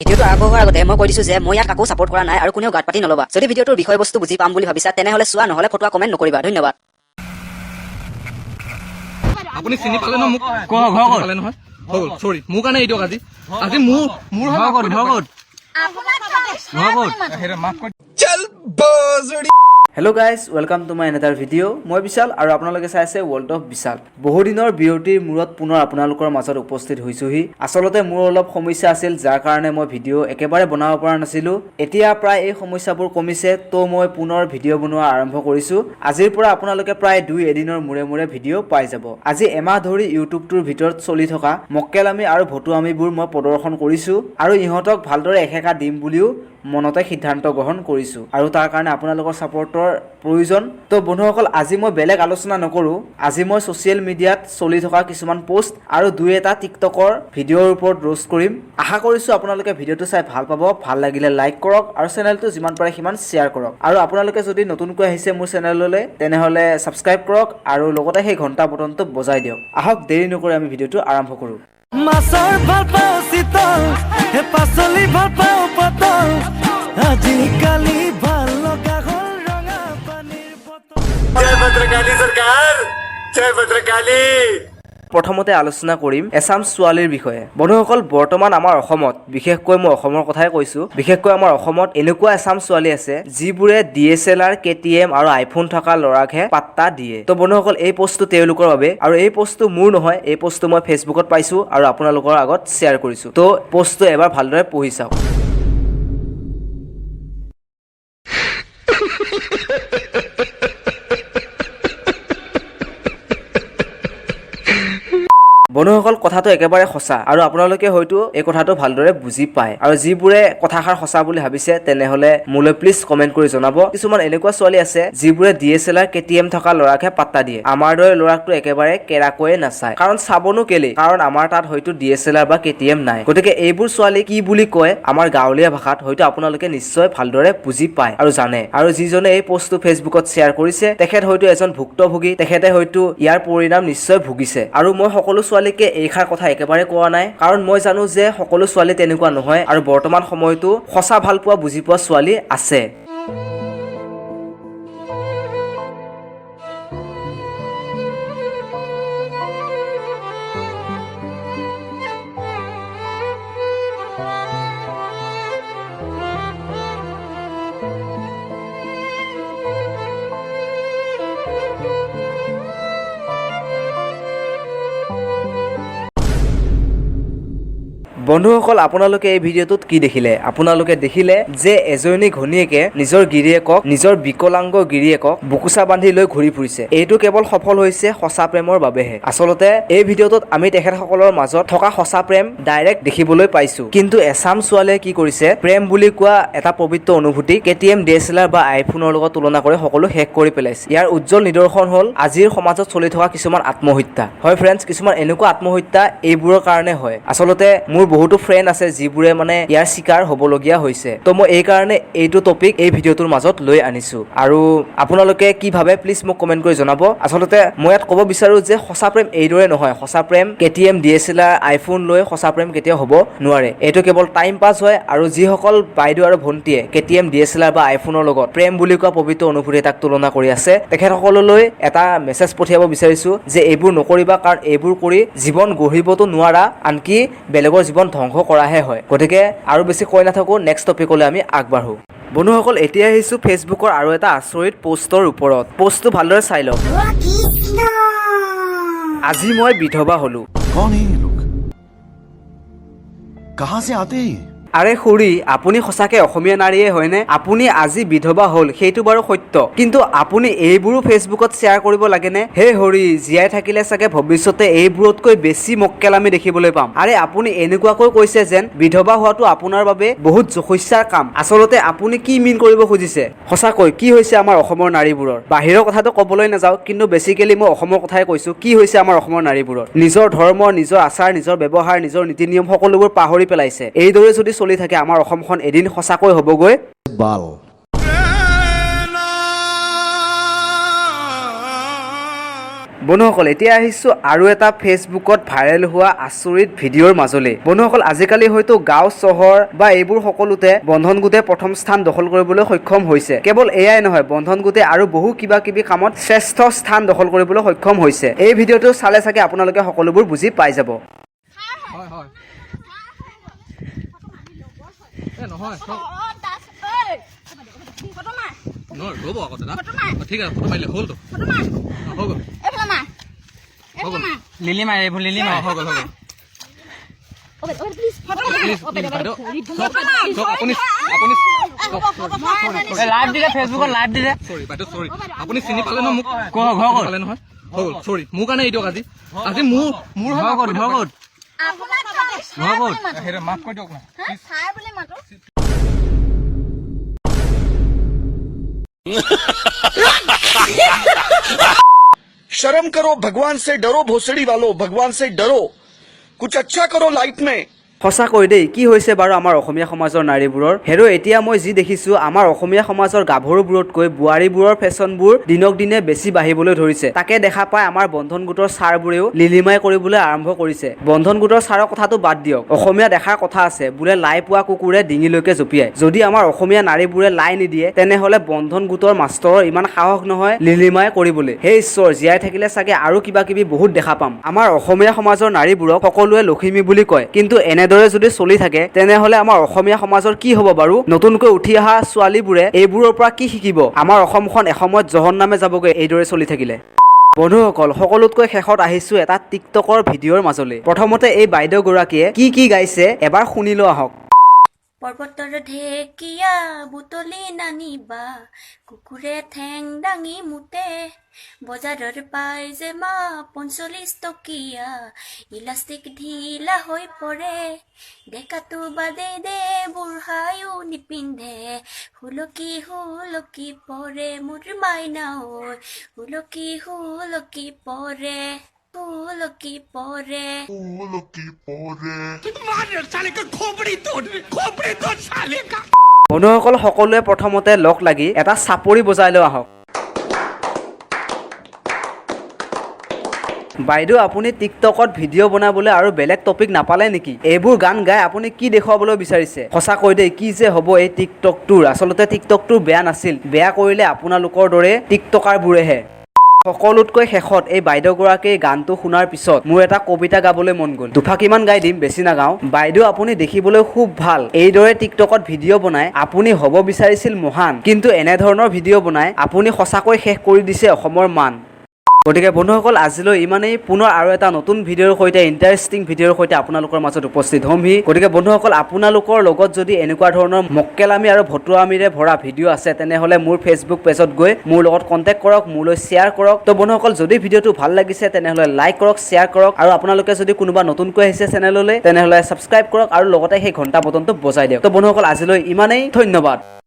ভিডিওটো আৰম্ভ হোৱাৰ আগতে মই কৈ দিছো যে মই ইয়াত কাকো সাপোৰ্ট কৰা নাই আৰু কোনেও গাত পাতি নলবা। যদি ভিডিওটোৰ বিষয়বস্তু বুজি পাম বুলি ভাবিছা তেনেহলে চোৱা, নহলে ফটোৱা কমেন্ট নকৰিবা। ধন্যবাদ। আপুনি চিনি পালে ন মোক পালে নহয় হ'ল সৰি মোৰ কাৰণে এইটো আজি আজি মোৰ चल बजड़ी। Hello guys welcome to my another video. मैं विशाल और आपनालोके चाइ आछे वर्ल्ड अफ विशाल। बहु दिনৰ বিৰতিৰ মূৰত পুনৰ আপোনালোকৰ মাজত উপস্থিত হৈছোহি। আচলতে মোৰ অলপ সমস্যা আছিল যাৰ কাৰণে মই ভিডিও একেবাৰে বনাব পৰা নাছিলো। এতিয়া প্ৰায় এই সমস্যাবোৰ কমিছে, তো মই পুনৰ ভিডিও বনোৱা আৰম্ভ কৰিছো। আজিৰ পৰা আপোনালোকে প্ৰায় 2 এদিনৰ মূৰে মূৰে ভিডিও পাই যাব। আজি এমাহ ধৰি ইউটিউবটোৰ ভিতৰত চলি থকা মক্কেলামি আৰু ভটুৱামিবোৰ মই প্ৰদৰ্শন কৰিছো আৰু ইহঁতক ভালদৰে এশেকা দিম বুলিও মনতে সিদ্ধান্ত গ্ৰহণ কৰিছো আৰু তাৰ কাৰণে আপোনালোকৰ সাপোৰ্টৰ প্ৰয়োজন। তো বন্ধুসকল, আজি মই বেলেগ আলোচনা নকৰো। আজি মই সোশ্যাল মিডিয়াত চলি থকা কিছুমান পোষ্ট আৰু দুই এটা টিকটকৰ ভিডিওৰ ওপৰত ৰোষ্ট কৰিম। আশা কৰিছো আপোনালোকে ভিডিওটো চাই ভাল পাব। ভাল লাগিলে লাইক কৰক আৰু চেনেলটো যিমান পাৰে সিমান শ্বেয়াৰ কৰক। আৰু আপোনালোকে যদি নতুনকৈ আহিছে মোৰ চেনেললৈ তেনেহলে সাবস্ক্ৰাইব কৰক আৰু লগতে সেই ঘণ্টা বটনটো বজাই দিয়ক। আহক দেৰি নকৰি আমি ভিডিওটো আৰম্ভ কৰো। মাছৰ ভাল পাওঁ শীতল, হে পাচলি ভাল পাওঁ পাতল, আজিকালি ভাল লগা হ'ল ৰঙা পানীৰ বটল। जय भद्रकाली सरकार, जय भद्रकाली। প্ৰথমতে আলোচনা কৰিম এছাম ছোৱালীৰ বিষয়ে। বন্ধুসকল, বৰ্তমান আমাৰ অসমত, বিশেষকৈ মই অসমৰ কথাই কৈছো, বিশেষকৈ আমাৰ অসমত এনেকুৱা এছাম ছোৱালী আছে যিবোৰে DSLR, KTM আৰু আইফোন থকা ল'ৰাকহে পাত্তা দিয়ে। তো বন্ধুসকল, এই পোষ্টটো তেওঁলোকৰ বাবে আৰু এই পোষ্টটো মোৰ নহয়। এই পোষ্টটো মই ফেচবুকত পাইছো আৰু আপোনালোকৰ আগত শ্বেয়াৰ কৰিছো। তো পোষ্টটো এবাৰ ভালদৰে পঢ়ি চাওক। বন্ধুসকল, কথাটো একেবাৰে সঁচা আৰু আপোনালোকে হয়তো এই কথাটো ভালদৰে বুজি পায়। আৰু যিবোৰে কথাষাৰ সঁচা বুলি ভাবিছে তেনেহলে মোলৈ প্লিজ কমেন্ট কৰি জনাব। কিছুমান এনেকুৱা ছোৱালী আছে যিবোৰে DSLR, KTM থকা ল'ৰাকহে পাত্তা দিয়ে। আমাৰ দৰে ল'ৰাকটো একেবাৰে কেৰাকৈয়ে নাচায়। কাৰণ চাবনো কেলে, কাৰণ আমাৰ তাত হয়তো DSLR বা KTM নাই। গতিকে এইবোৰ ছোৱালী কি বুলি কয় আমাৰ গাঁৱলীয়া ভাষাত হয়তো আপোনালোকে নিশ্চয় ভালদৰে বুজি পায় আৰু জানে। আৰু যিজনে এই পোষ্টটো ফেচবুকত শ্বেয়াৰ কৰিছে তেখেত হয়তো এজন ভুক্তভোগী। তেখেতে হয়তো ইয়াৰ পৰিণাম নিশ্চয় ভুগিছে। আৰু মই সকলো ছোৱালীকে এইষাৰ কথা একেবাৰে কোৱা নাই, কাৰণ মই জানো যে সকলো ছোৱালী তেনেকুৱা নহয় আৰু বৰ্তমান সময়তো সঁচা ভাল পোৱা বুজি পোৱা ছোৱালী আছে। বন্ধুসকল, আপোনালোকে এই ভিডিঅ'টোত কি দেখিলে? আপোনালোকে দেখিলে যে এজনী ঘনীয়েকে নিজৰ গিৰিয়েকক, নিজৰ বিকলাংগ গিৰিয়েকক বুকুচা বান্ধি লৈ ঘূৰি ফুৰিছে। এইটো কেৱল সফল হৈছে সঁচা প্ৰেমৰ বাবেহে। আচলতে এই ভিডিঅ'টোত আমি তেখেতসকলৰ মাজত থকা সঁচা প্ৰেম ডাইৰেক্ট দেখিবলৈ পাইছো। কিন্তু এছাম ছোৱালীয়ে কি কৰিছে, প্ৰেম বুলি কোৱা এটা পবিত্ৰ অনুভূতি KTM, DSLR বা আইফোনৰ লগত তুলনা কৰি সকলো শেষ কৰি পেলাইছে। ইয়াৰ উজ্জ্বল নিদৰ্শন হ'ল আজিৰ সমাজত চলি থকা কিছুমান আত্মহত্যা। হয় ফ্ৰেণ্ডছ, কিছুমান এনেকুৱা আত্মহত্যা এইবোৰৰ কাৰণে হয়। আচলতে মোৰ বহুতো ফ্ৰেণ্ড আছে যিবোৰে মানে ইয়াৰ শিকাৰ হ'বলগীয়া হৈছে। তো মই এই কাৰণে এইটো টপিক এই ভিডিঅ'টোৰ মাজত লৈ আনিছো। আৰু আপোনালোকে কি ভাবে প্লিজ মোক কমেন্ট কৰি জনাব। আচলতে মই ইয়াত ক'ব বিচাৰো যে সঁচা প্ৰেম এইদৰে নহয়। সঁচা প্ৰেম KTM, DSLR, আইফোন লৈ সঁচা প্ৰেম কেতিয়াও হ'ব নোৱাৰে। এইটো কেৱল টাইম পাছ হয়। আৰু যিসকল বাইদেউ আৰু ভণ্টিয়ে KTM, DSLR বা আইফোনৰ লগত প্ৰেম বুলি কোৱা পবিত্ৰ অনুভূতি এটাক তুলনা কৰি আছে, তেখেতসকললৈ এটা মেছেজ পঠিয়াব বিচাৰিছো যে এইবোৰ নকৰিবা, কাৰণ এইবোৰ কৰি জীৱন গঢ়িবতো নোৱাৰা, আনকি বেলেগৰ জীৱন ধ্বংস কৰাহে হয়। গতিকে আৰু বেছি কৈ নাথাকো, নেক্সট টপিকলৈ আমি আগবাঢ়ো। বন্ধুসকল, এতিয়া আহিছো ফেচবুকৰ আৰু এটা আচৰিত পোষ্টৰ ওপৰত। পোষ্টটো ভালদৰে চাই লওক। আজি মই বিধৱা হলো। कौन है ये लोग? कहां से आते हैं ये? আৰে খুৰী, আপুনি সঁচাকে অসমীয়া নাৰীয়ে হয়নে? আপুনি আজি বিধৱা হ'ল সেইটো বাৰু সত্য, কিন্তু আপুনি এইবোৰো ফেচবুকত শ্বেয়াৰ কৰিব লাগেনে? হে হৰি, জীয়াই থাকিলে চাগে ভৱিষ্যতে এইবোৰতকৈ বেছি মক্কেলামি দেখিবলৈ পাম। আৰে আপুনি এনেকুৱাকৈ কৈছে যেন বিধৱা হোৱাটো আপোনাৰ বাবে বহুত যশস্যাৰ কাম। আচলতে আপুনি কি মিন কৰিব খুজিছে? সঁচাকৈ কি হৈছে আমাৰ অসমৰ নাৰীবোৰৰ? বাহিৰৰ কথাটো ক'বলৈ নাযাওঁ, কিন্তু বেছিকেলি মই অসমৰ কথাই কৈছো। কি হৈছে আমাৰ অসমৰ নাৰীবোৰৰ? নিজৰ ধৰ্ম, নিজৰ আচাৰ, নিজৰ ব্যৱহাৰ, নিজৰ নীতি নিয়ম সকলোবোৰ পাহৰি পেলাইছে। এইদৰে যদি চলি থাকে আমাৰ অসমখন এদিন সঁচাকৈ হ'বগৈ बाल। বন্ধুসকল এতিয়া আহিছো আৰু এটা ফেচবুকত ভাইৰেল হোৱা আচৰিত ভিডিঅ'ৰ মাজলৈ। বন্ধুসকল আজিকালি হয়তো গাঁও চহৰ বা এইবোৰ সকলোতে বন্ধন গোটে প্ৰথম স্থান দখল কৰিবলৈ সক্ষম হৈছে। কেৱল এয়াই নহয়, বন্ধন গোটে আৰু বহু কিবা কিবি কামত শ্ৰেষ্ঠ স্থান দখল কৰিবলৈ সক্ষম হৈছে। এই ভিডিঅ'টো চালে চাগে আপোনালোকে সকলোবোৰ বুজি পাই যাব। হয় হয় নহয় নহয় ৰ'ব আকৌ দাদা ঠিক আছে ফটো মাৰিলে হ'লতো হৈ গ'ল লিলি মাৰে এইবোৰ লিলি মাৰে হৈ গ'ল বাইদেউ আপুনি লাইভ দিলে ফেচবুকত লাইভ দিলে চৰি বাইদেউ চৰি আপুনি চিনি পালে ন মোক ঘৰ ক'ত? পালে নহয় হৈ গ'ল চৰি মোৰ কাৰণে এই দিয়ক আজি মোৰ ঘৰ ক'ত ঘৰ ক'ত সেইটো মাফ কৰি দিয়ক না शर्म करो, भगवान से डरो, भोसड़ी वालों, भगवान से डरो, कुछ अच्छा करो लाइफ में। সঁচাকৈ দেই, কি হৈছে বাৰু আমাৰ অসমীয়া সমাজৰ নাৰীবোৰৰ? হেৰো এতিয়া মই যি দেখিছোঁ আমাৰ অসমীয়া সমাজৰ গাভৰুবোৰতকৈ বোৱাৰীবোৰৰ ফেশ্বনবোৰ দিনক দিনে বেছি বাঢ়িবলৈ ধৰিছে। তাকে দেখা পাই আমাৰ বন্ধন গোটৰ ছাৰবোৰেও লিলিমাই কৰিবলৈ আৰম্ভ কৰিছে। বন্ধন গোটৰ ছাৰৰ কথাটো বাদ দিয়ক, অসমীয়া দেখাৰ কথা আছে বোলে লাই পোৱা কুকুৰে ডিঙিলৈকে জঁপিয়াই। যদি আমাৰ অসমীয়া নাৰীবোৰে লাই নিদিয়ে তেনেহ'লে বন্ধন গোটৰ মাষ্টৰৰ ইমান সাহস নহয় লিলিমাই কৰিবলৈ। হে ঈশ্বৰ, জীয়াই থাকিলে চাগে আৰু কিবা কিবি বহুত দেখা পাম। আমাৰ অসমীয়া সমাজৰ নাৰীবোৰক সকলোৱে লখিমী বুলি কয়, কিন্তু এনেদৰে যদি চলি থাকে তেনেহ'লে আমাৰ অসমীয়া সমাজৰ কি হ'ব বাৰু? নতুনকৈ উঠি অহা ছোৱালীবোৰে এইবোৰৰ পৰা কি শিকিব? আমাৰ অসমখন এসময়ত জহন্নামে যাবগৈ এইদৰে চলি থাকিলে। বন্ধুসকল, সকলোতকৈ শেষত আহিছো এটা টিকটকৰ ভিডিঅ'ৰ মাজলৈ। প্ৰথমতে এই বাইদেউগৰাকীয়ে কি গাইছে এবাৰ শুনি লোৱা আহক। পৰ্বতৰ ঢেকীয়া বুটলি নানিবা, কুকুৰে ঠেং দাঙি মুতে, বজাৰৰ পাইজেমা 45 টকীয়া, ইলাষ্টিক ঢিলা হৈ পৰে, ডেকাটো বাদে দে বুঢ়ায়ো নিপিন্ধে, হুলকি পৰে মোৰ মাইনা ঐ, হুলকি পৰে, হুলকি পৰে। বন্ধুসকল, সকলোৱে প্ৰথমতে লগ লাগি এটা চাপৰি বজাই লৈ আহক। বাইদেউ, আপুনি টিকটকত ভিডিঅ' বনাবলৈ আৰু বেলেগ টপিক নাপালে নেকি? এইবোৰ গান গাই আপুনি কি দেখুৱাবলৈ বিচাৰিছে? সঁচাকৈ দেই, কি যে হ'ব এই টিকটকটোৰ। আচলতে টিকটকটো বেয়া নাছিল, বেয়া কৰিলে আপোনালোকৰ দৰে টিকটকাৰবোৰেহে। সকলোতকৈ শেষত এই বাইদেউগৰাকীৰ গানটো শুনাৰ পিছত মোৰ এটা কবিতা গাবলৈ মন গ'ল। দুফাকিমান গাই দিম, বেছি নাগাওঁ। বাইদেউ, আপুনি দেখিবলৈ খুব ভাল, এইদৰে টিকটকত ভিডিঅ' বনাই আপুনি হ'ব বিচাৰিছিল মহান, কিন্তু এনেধৰণৰ ভিডিঅ' বনাই আপুনি সঁচাকৈ শেষ কৰি দিছে অসমৰ মান। গতিকে বন্ধুসকল, আজিলৈ ইমানেই। পুনৰ আৰু এটা নতুন ভিডিঅ'ৰ সৈতে, ইণ্টাৰেষ্টিং ভিডিঅ'ৰ সৈতে আপোনালোকৰ মাজত উপস্থিত হ'মহি। গতিকে বন্ধুসকল, আপোনালোকৰ লগত যদি এনেকুৱা ধৰণৰ মক্কেলামি আৰু ভতুৱামিৰে ভৰা ভিডিঅ' আছে তেনেহ'লে মোৰ ফেচবুক পেজত গৈ মোৰ লগত কণ্টেক্ট কৰক, মোলৈ শ্বেয়াৰ কৰক। তো বন্ধুসকল, যদি ভিডিঅ'টো ভাল লাগিছে তেনেহ'লে লাইক কৰক, শ্বেয়াৰ কৰক, আৰু আপোনালোকে যদি কোনোবা নতুনকৈ আহিছে চেনেললৈ তেনেহ'লে ছাবস্ক্ৰাইব কৰক আৰু লগতে সেই ঘণ্টা বটনটো বজাই দিয়ক। তো বন্ধুসকল, আজিলৈ ইমানেই। ধন্যবাদ।